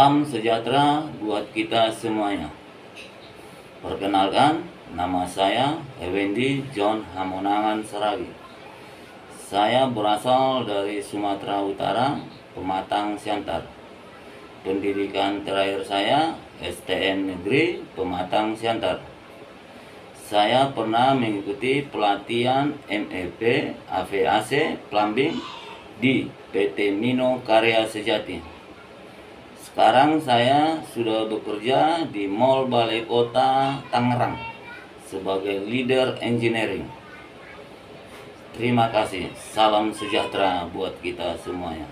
Salam sejahtera buat kita semuanya. Perkenalkan, nama saya Effendi John Hamonangan Sarawi. Saya berasal dari Sumatera Utara, Pematang Siantar. Pendidikan terakhir saya STM Negeri Pematang Siantar. Saya pernah mengikuti pelatihan MEP AVAC Plumbing di PT Mino Karya Sejati. Sekarang saya sudah bekerja di Mall Balai Kota Tangerang sebagai leader engineering. Terima kasih. Salam sejahtera buat kita semuanya.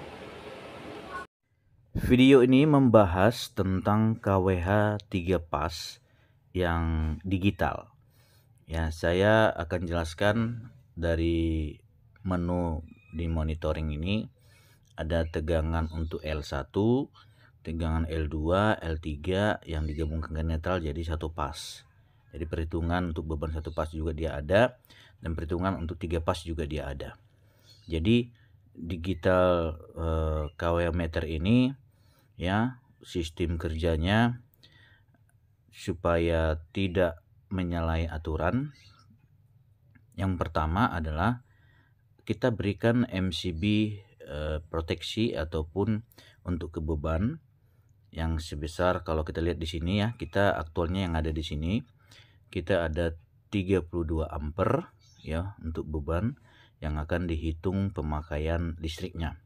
Video ini membahas tentang KWH 3 pas yang digital. Ya, saya akan jelaskan dari menu di monitoring ini. Ada tegangan untuk L1, tegangan L2, L3 yang digabungkan ke netral jadi satu pas. Jadi perhitungan untuk beban satu pas juga dia ada, dan perhitungan untuk 3 pas juga dia ada. Jadi digital KWH meter ini ya, sistem kerjanya supaya tidak menyalahi aturan. Yang pertama adalah kita berikan MCB proteksi ataupun untuk kebeban yang sebesar, kalau kita lihat di sini ya, kita aktualnya yang ada di sini kita ada 32 ampere ya untuk beban yang akan dihitung pemakaian listriknya.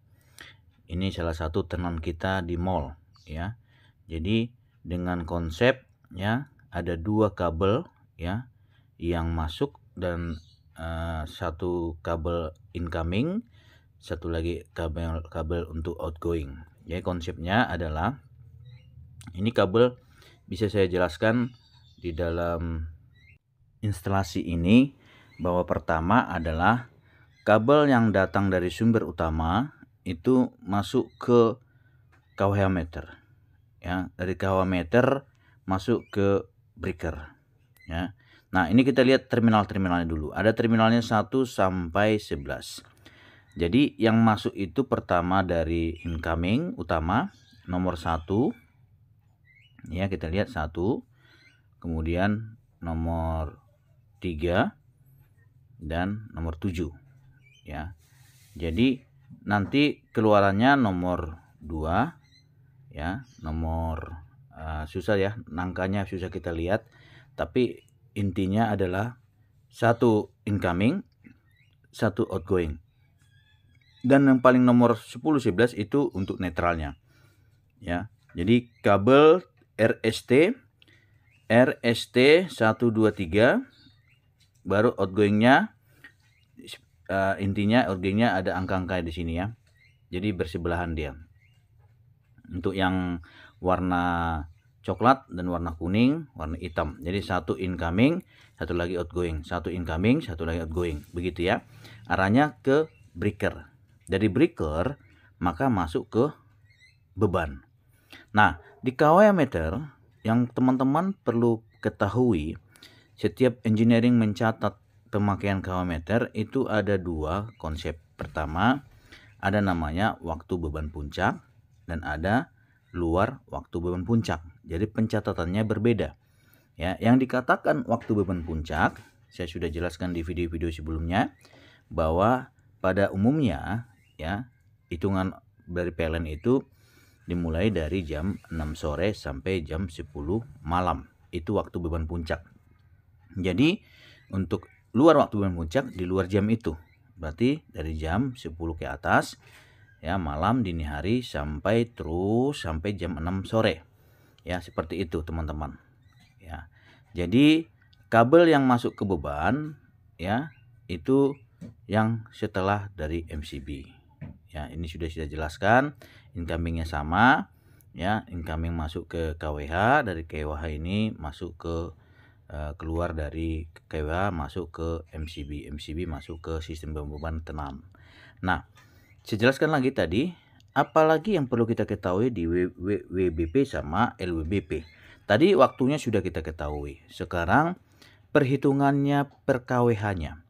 Ini salah satu tenan kita di mall ya. Jadi dengan konsep ya, ada 2 kabel ya yang masuk dan satu kabel incoming, satu lagi kabel untuk outgoing. Jadi konsepnya adalah ini kabel, bisa saya jelaskan di dalam instalasi ini bahwa pertama adalah kabel yang datang dari sumber utama itu masuk ke KWH meter ya, dari KWH meter masuk ke breaker ya. Nah, ini kita lihat terminalnya dulu. Ada terminalnya 1 sampai 11. Jadi yang masuk itu pertama dari incoming utama nomor 1 ya, kita lihat 1, kemudian nomor 3 dan nomor 7 ya. Jadi nanti keluarannya nomor 2 ya, nomor susah ya, angkanya susah kita lihat, tapi intinya adalah 1 incoming, 1 outgoing. Dan yang paling nomor 10 11 itu untuk netralnya ya. Jadi kabel RST 1 2 3 baru outgoingnya, intinya outgoingnya ada angka-angka di sini ya. Jadi bersebelahan dia. Untuk yang warna coklat dan warna kuning, warna hitam. Jadi 1 incoming, 1 lagi outgoing, 1 incoming, 1 lagi outgoing. Begitu ya. Arahnya ke breaker. Dari breaker maka masuk ke beban. Nah, di KWH meter yang teman-teman perlu ketahui, setiap engineering mencatat pemakaian KWH meter itu ada 2 konsep. Pertama, ada namanya waktu beban puncak dan ada luar waktu beban puncak. Jadi pencatatannya berbeda. Ya, yang dikatakan waktu beban puncak, saya sudah jelaskan di video-video sebelumnya bahwa pada umumnya ya, hitungan dari PLN itu dimulai dari jam 6 sore sampai jam 10 malam. Itu waktu beban puncak. Jadi untuk luar waktu beban puncak di luar jam itu. Berarti dari jam 10 ke atas ya, malam, dini hari sampai jam 6 sore. Ya, seperti itu teman-teman. Ya. Jadi kabel yang masuk ke beban ya, itu yang setelah dari MCB. Ya, ini sudah saya jelaskan. Incomingnya sama ya, incoming masuk ke KWH, dari KWH ini masuk ke keluar dari KWH masuk ke MCB, MCB masuk ke sistem beban tenan. Nah, saya jelaskan lagi tadi, apalagi yang perlu kita ketahui di WBP sama LWBP. Tadi waktunya sudah kita ketahui. Sekarang perhitungannya per KWH-nya.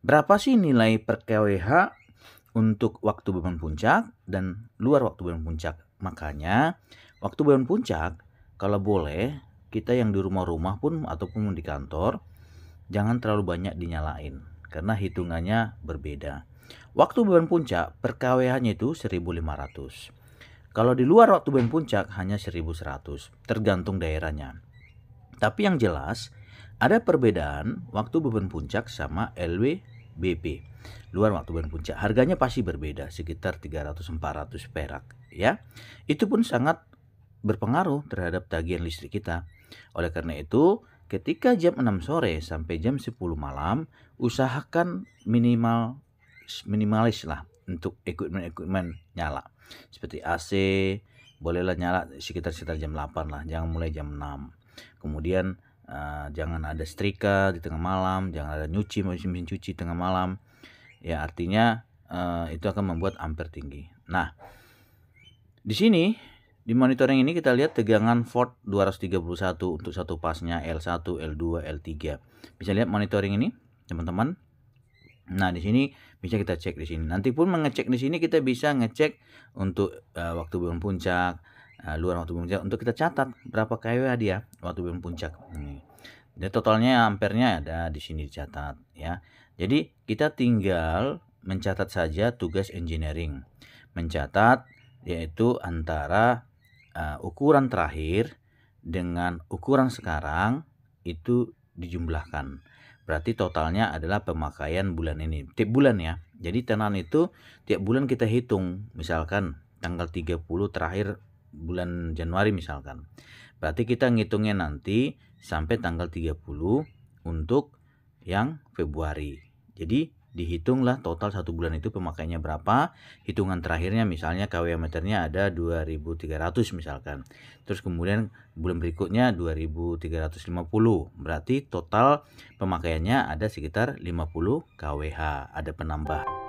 Berapa sih nilai per KWH untuk waktu beban puncak dan luar waktu beban puncak? Makanya waktu bulan puncak, kalau boleh kita yang di rumah-rumah pun ataupun di kantor jangan terlalu banyak dinyalain karena hitungannya berbeda. Waktu bulan puncak per kWh-nya itu 1.500. Kalau di luar waktu bulan puncak hanya 1.100, tergantung daerahnya. Tapi yang jelas ada perbedaan waktu bulan puncak sama LWBP. Luar waktu bulan puncak harganya pasti berbeda, sekitar 300-400 perak ya. Itu pun sangat berpengaruh terhadap tagihan listrik kita. Oleh karena itu, ketika jam 6 sore sampai jam 10 malam, usahakan minimalis lah untuk equipment nyala. Seperti AC, bolehlah nyala sekitar jam 8 lah, jangan mulai jam 6. Kemudian jangan ada setrika di tengah malam, jangan ada mesin cuci tengah malam. Ya, artinya itu akan membuat ampere tinggi. Nah, di sini di monitoring ini kita lihat tegangan volt 231 untuk satu pasnya L1, L2, L3. Bisa lihat monitoring ini, teman-teman. Nah, di sini bisa kita cek di sini. Nanti pun mengecek di sini kita bisa ngecek untuk waktu bulan puncak, luar waktu bulan puncak, untuk kita catat berapa kWh dia waktu bulan puncak. Jadi totalnya ampernya ada di sini dicatat ya. Jadi kita tinggal mencatat saja tugas engineering. Mencatat yaitu antara ukuran terakhir dengan ukuran sekarang itu dijumlahkan. Berarti totalnya adalah pemakaian bulan ini, tiap bulan ya. Jadi tenan itu tiap bulan kita hitung, misalkan tanggal 30 terakhir bulan Januari misalkan. Berarti kita ngitungnya nanti sampai tanggal 30 untuk yang Februari. Jadi dihitunglah total satu bulan itu pemakaiannya berapa. Hitungan terakhirnya misalnya kWh meternya ada 2.300 misalkan. Terus kemudian bulan berikutnya 2.350. Berarti total pemakaiannya ada sekitar 50 kWh. Ada penambah.